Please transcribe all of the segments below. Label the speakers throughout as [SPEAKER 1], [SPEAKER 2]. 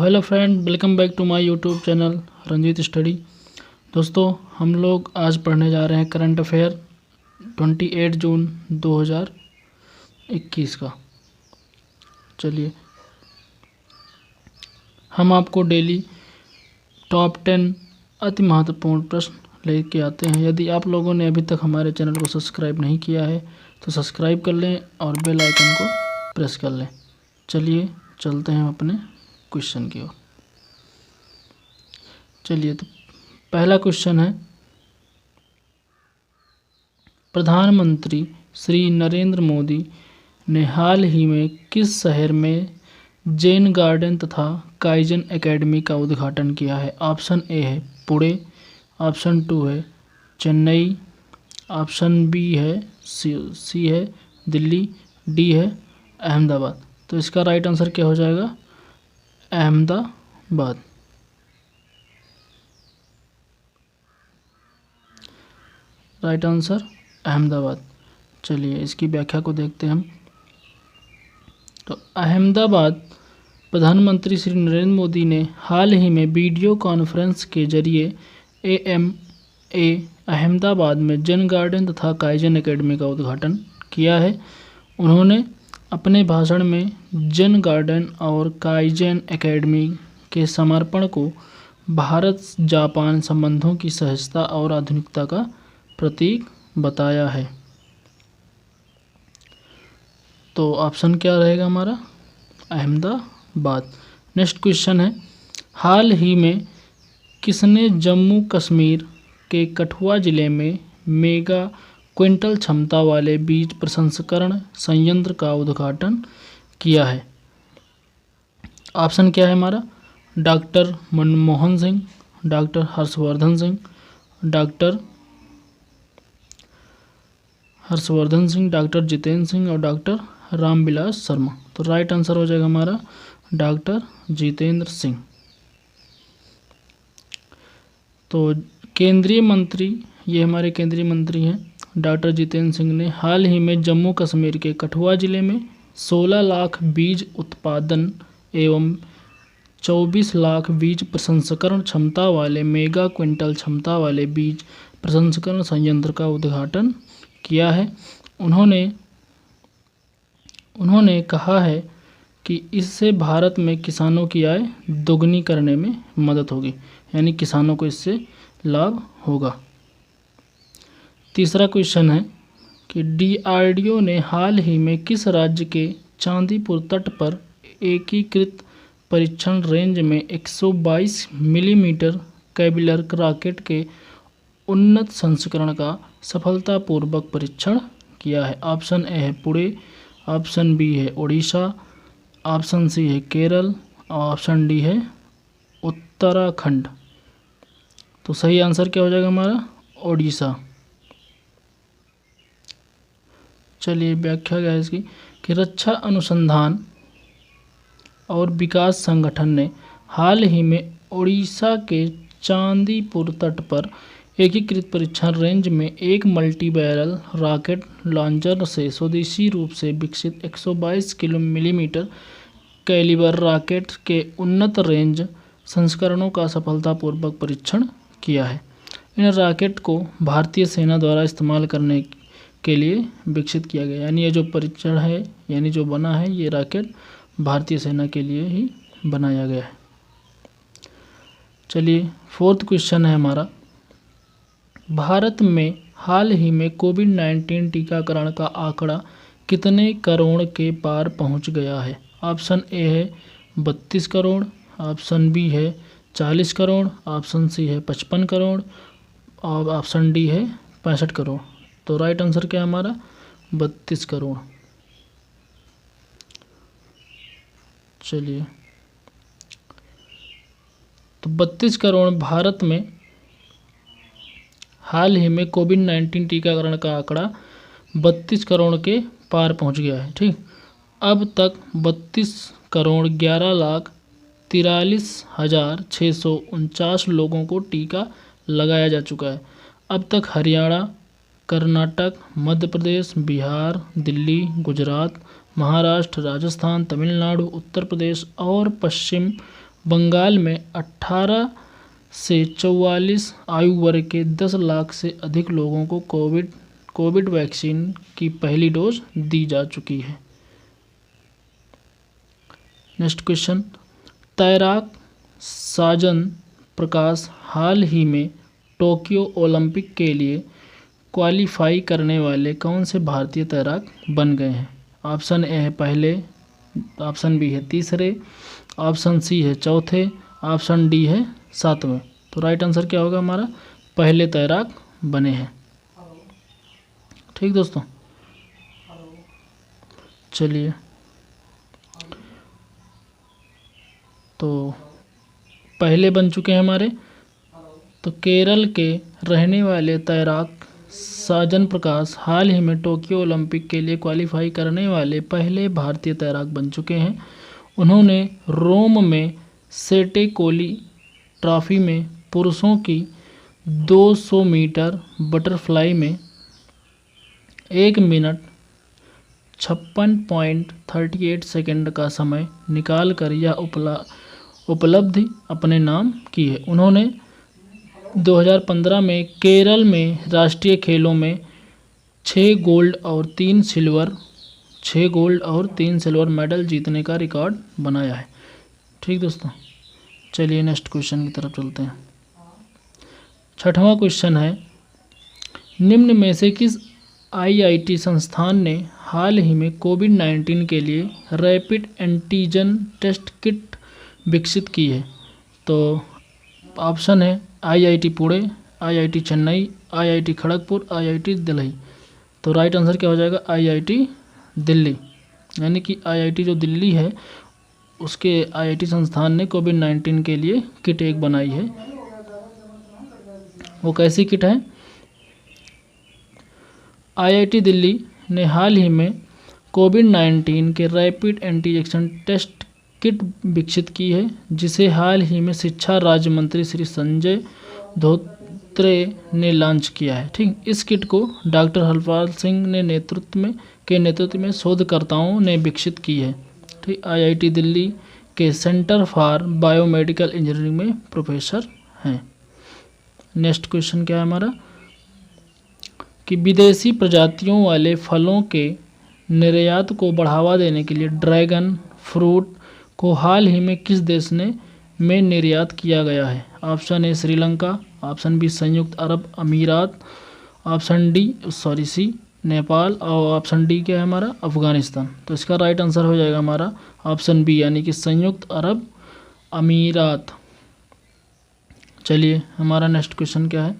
[SPEAKER 1] Hello friend, welcome back to my YouTube channel Ranjeet study. दोस्तों, हम लोग आज पढ़ने जा रहे हैं करंट अफेयर 28 जून 2021 का। चलिए, हम आपको डेली टॉप 10 अति महत्वपूर्ण प्रश्न लेके आते हैं। यदि आप लोगों ने अभी तक हमारे चैनल को सब्सक्राइब नहीं किया है तो सब्सक्राइब कर लें और बेल आइकन को प्रेस कर लें। चलिए चलते हैं अपने क्वेश्चन की ओर। चलिए, तो पहला क्वेश्चन है, प्रधानमंत्री श्री नरेंद्र मोदी ने हाल ही में किस शहर में जैन गार्डन तथा काइजन एकेडमी का उद्घाटन किया है? ऑप्शन ए है पुणे, ऑप्शन 2 है चेन्नई, ऑप्शन बी है सी है दिल्ली, डी है अहमदाबाद। तो इसका राइट आंसर क्या हो जाएगा? अहमदाबाद। Right answer Ahmedabad. चलिए, इसकी व्याख्या को देखते हैं हम। तो अहमदाबाद, प्रधानमंत्री श्री नरेंद्र मोदी ने हाल ही में वीडियो कॉन्फ्रेंस के जरिए AMA अहमदाबाद में जैन गार्डन तथा काइजन एकेडमी का उद्घाटन किया है। उन्होंने अपने भाषण में जैन गार्डन और काइजन एकेडमी के समर्पण को भारत जापान संबंधों की सहजता और आधुनिकता का प्रतीक बताया है। तो ऑप्शन क्या रहेगा हमारा? अहमदाबाद। नेक्स्ट क्वेश्चन है, हाल ही में किसने जम्मू कश्मीर के कठुआ जिले में मेगा क्विंटल क्षमता वाले बीज प्रसंस्करण संयंत्र का उद्घाटन किया है? ऑप्शन क्या है हमारा? Doctor Manmohan Singh, doctor Harshvardhan Singh, doctor Jitendra Singh और डॉक्टर रामविलास शर्मा। तो राइट आंसर हो जाएगा हमारा डॉक्टर जितेंद्र सिंह। तो केंद्रीय मंत्री, ये हमारे केंद्रीय मंत्री हैं डॉक्टर जितेंद्र सिंह ने हाल ही में जम्मू कश्मीर के कठुआ जिले में 16 लाख बीज उत्पादन एवं 24 लाख बीज प्रसंस्करण क्षमता वाले मेगा क्विंटल क्षमता वाले बीज प्रसंस्करण संयंत्र का उद्घाटन किया है। उन्होंने कहा है कि इससे भारत में किसानों की आय दोगुनी करने में मदद होगी, यानी किसानों को इससे लाभ होगा। तीसरा क्वेश्चन है कि DRDO ने हाल ही में किस राज्य के चांदीपुर तट पर एकीकृत परीक्षण रेंज में 122 मिलीमीटर कैबिलर रॉकेट के उन्नत संस्करण का सफलतापूर्वक परीक्षण किया है? ऑप्शन ए है पुणे, ऑप्शन बी है उड़ीसा, ऑप्शन सी है केरल और ऑप्शन डी है उत्तराखंड। तो सही आंसर क्या हो जाएगा हमारा? उड़ीसा। चलिए, व्याख्या क्या है इसकी कि रक्षा अनुसंधान और विकास संगठन ने हाल ही में उड़ीसा के चांदीपुर तट पर एकीकृत परीक्षण रेंज में एक मल्टी बैरल रॉकेट लॉन्चर से स्वदेशी रूप से विकसित 122 मिलीमीटर कैलिबर रॉकेट के उन्नत रेंज संस्करणों का सफलतापूर्वक परीक्षण किया है। इन रॉकेट को भारतीय सेना द्वारा इस्तेमाल करने के लिए विकसित किया गया, यानी ये जो परीक्षण है, यानी जो बना है, ये रॉकेट भारतीय सेना के लिए ही बनाया गया है। चलिए, फोर्थ क्वेश्चन है हमारा, भारत में हाल ही में कोविड-19 टीकाकरण का आंकड़ा कितने करोड़ के पार पहुंच गया है? ऑप्शन ए है 32 करोड़, ऑप्शन बी है 40 करोड़, ऑप्शन सी है 55 करोड़ और ऑप्शन डी है 65 करोड़। तो राइट आंसर क्या है हमारा? 32 करोड़। चलिए, तो 32 करोड़ भारत में हाल ही में कोविड-19 टीकाकरण का आंकड़ा 32 करोड़ के पार पहुंच गया है। ठीक, अब तक 32 करोड़ 11 लाख 43,649 लोगों को टीका लगाया जा चुका है। अब तक हरियाणा, कर्नाटक, मध्य प्रदेश, बिहार, दिल्ली, गुजरात, महाराष्ट्र, राजस्थान, तमिलनाडु, उत्तर प्रदेश और पश्चिम बंगाल में 18 से 44 आयु वर्ग के 10 लाख से अधिक लोगों को कोविड वैक्सीन की पहली डोज दी जा चुकी है। नेक्स्ट क्वेश्चन, तैराक साजन प्रकाश हाल ही में टोक्यो ओलंपिक के लिए क्वालिफाई करने वाले कौन से भारतीय तैराक बन गए हैं? ऑप्शन ए है पहले, ऑप्शन बी है तीसरे, ऑप्शन सी है चौथे, ऑप्शन डी है सातवें। तो राइट आंसर क्या होगा हमारा? पहले तैराक बने हैं। ठीक दोस्तों, चलिए तो पहले बन चुके हैं हमारे। तो केरल के रहने वाले तैराक साजन प्रकाश हाल ही में टोक्यो ओलंपिक के लिए क्वालिफाई करने वाले पहले भारतीय तैराक बन चुके हैं। उन्होंने रोम में सेटेकोली ट्रॉफी में पुरुषों की 200 मीटर बटरफ्लाई में 1 मिनट 56.38 सेकंड का समय निकालकर यह उपलब्धि अपने नाम की है। उन्होंने 2015 में केरल में राष्ट्रीय खेलों में 6 गोल्ड और 3 सिल्वर मेडल जीतने का रिकॉर्ड बनाया है। ठीक दोस्तों, चलिए नेक्स्ट क्वेश्चन की तरफ चलते हैं। छठवां क्वेश्चन है, निम्न में से किस आईआईटी संस्थान ने हाल ही में कोविड-19 के लिए रैपिड एंटीजन टेस्ट किट विकसित की है? तो ऑप्शन है IIT Pune, IIT Chennai, IIT Kharagpur, IIT Delhi. तो राइट आंसर क्या हो जाएगा? आईआईटी दिल्ली। यानी कि आईआईटी जो दिल्ली है उसके आईआईटी संस्थान ने कोविड-19 के लिए किट एक बनाई है। वो कैसी किट है? आईआईटी दिल्ली ने हाल ही में कोविड-19 के रैपिड एंटीजन टेस्ट किट विकसित की है, जिसे हाल ही में शिक्षा राज्य मंत्री श्री संजय धोत्रे ने लॉन्च किया है। ठीक, इस किट को डॉक्टर हरपाल सिंह ने नेतृत्व में शोधकर्ताओं ने विकसित की है। ठीक, आईआईटी दिल्ली के सेंटर फॉर बायोमेडिकल इंजीनियरिंग में प्रोफेसर हैं। नेक्स्ट क्वेश्चन क्या है हमारा कि विदेशी प्रजातियों वाले फलों के निर्यात को बढ़ावा देने के लिए ड्रैगन फ्रूट को हाल ही में किस देश में निर्यात किया गया है? Option A Sri Lanka, option B संयुक्त अरब अमीरात, ऑप्शन सी नेपाल और ऑप्शन डी क्या है हमारा? अफगानिस्तान। तो इसका राइट आंसर हो जाएगा हमारा ऑप्शन बी यानी कि संयुक्त अरब अमीरात। चलिए हमारा नेक्स्ट क्वेश्चन क्या है?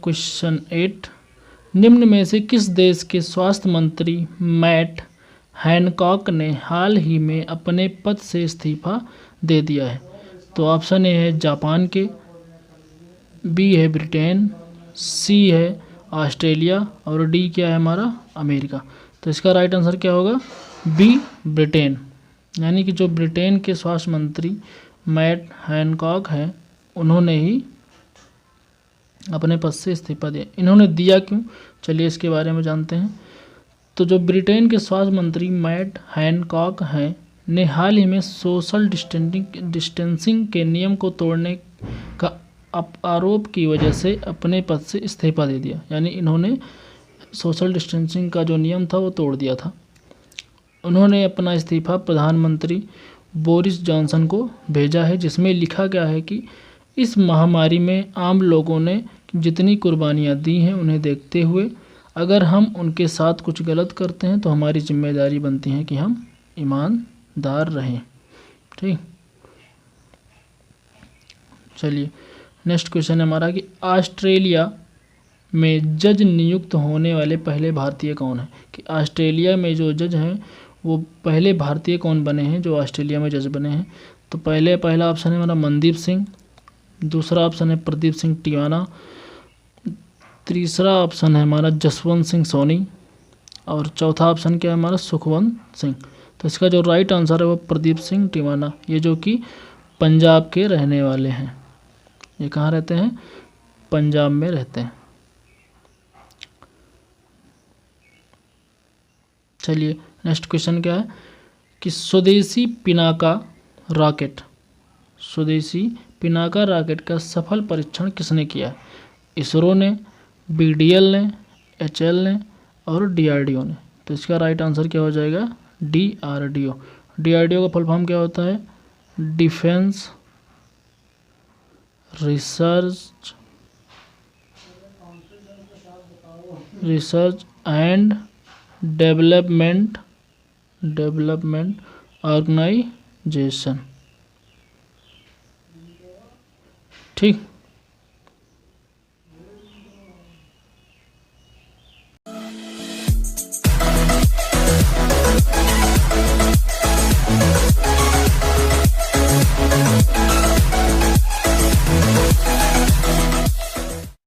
[SPEAKER 1] क्वेश्चन 8, निम्न में से किस देश के स्वास्थ्य मंत्री मैट हैनकॉक ने हाल ही में अपने पद से इस्तीफा दे दिया है? तो ऑप्शन ए है जापान के, बी है ब्रिटेन, सी है ऑस्ट्रेलिया और डी क्या है हमारा? अमेरिका। तो इसका राइट आंसर क्या होगा? B Britain. यानी कि जो ब्रिटेन के स्वास्थ्य मंत्री मैट हैनकॉक हैं उन्होंने ही अपने पद से इस्तीफा दिया। इन्होंने दिया क्यों? चलिए इसके बारे में जानते हैं। तो जो ब्रिटेन के स्वास्थ्य मंत्री मैट हैनकॉक हैं ने हाल ही में सोशल डिस्टेंसिंग के नियम को तोड़ने का आरोप की वजह से अपने पद से इस्तीफा दे दिया। यानी इन्होंने सोशल डिस्टेंसिंग का जो नियम था वो तोड़ दिया था। उन्होंने अपना इस्तीफा प्रधानमंत्री बोरिस जॉनसन को भेजा है, जिसमें लिखा गया है कि इस महामारी में आम लोगों ने जितनी कुर्बानियाँ दी हैं उन्हें देखते हुए अगर हम उनके साथ कुछ गलत करते हैं तो हमारी जिम्मेदारी बनती है कि हम ईमानदार रहें। ठीक, चलिए नेक्स्ट क्वेश्चन है हमारा कि ऑस्ट्रेलिया में जज नियुक्त होने वाले पहले भारतीय कौन है? कि ऑस्ट्रेलिया में जो जज हैं वो पहले भारतीय कौन बने हैं जो ऑस्ट्रेलिया में जज बने हैं? तो पहला ऑप्शन है हमारा मनदीप सिंह, दूसरा ऑप्शन है प्रदीप सिंह टिवाना, तीसरा ऑप्शन है हमारा जसवंत सिंह सोनी और चौथा ऑप्शन क्या है हमारा? सुखवंत सिंह। तो इसका जो राइट आंसर है वो प्रदीप सिंह टिवाना, ये जो कि पंजाब के रहने वाले हैं। ये कहाँ रहते हैं? पंजाब में रहते हैं। चलिए नेक्स्ट क्वेश्चन क्या है कि स्वदेशी पिनाका रॉकेट, स्वदेशी पिनाका रॉकेट का सफल परीक्षण किसने किया? इसरो ने, बीडीएल ने, एचएएल ने और डीआरडीओ ने। तो इसका राइट आंसर क्या हो जाएगा? डीआरडीओ। डीआरडीओ का फुल फॉर्म क्या होता है? Defence research and development organisation. ठीक।